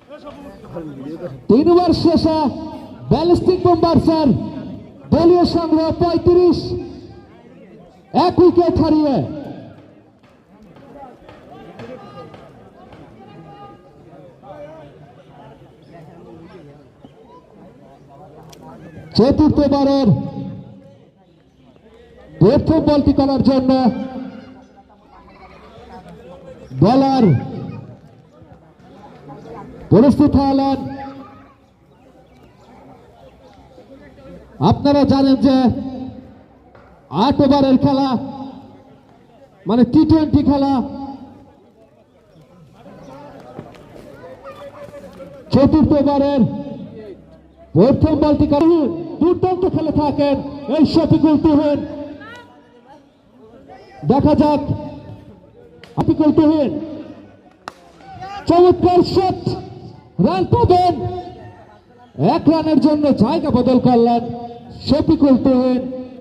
3 over শেষে ballistic বোম্বার্সের দলীয় সংগ্রহ 35, 1 উইকেট হারিয়ে। চতুর্থবারের প্রথম বলটি করার জন্য বলার প্রস্তুত হলেন। আপনারা জানেন যে 8 ওভারের খেলা মানে টি-20 খেলা। চতুর্থ ওভারের প্রথম বলটি দুর্দান্ত খেলে থাকেন এই শফিকুল তুহিন। দেখা যাক শফিকুল তুহিন চমৎকার শট, রান পাবেন। 1 রানের জন্য জায়গা বদল করলেন শফিকুল তুহিন।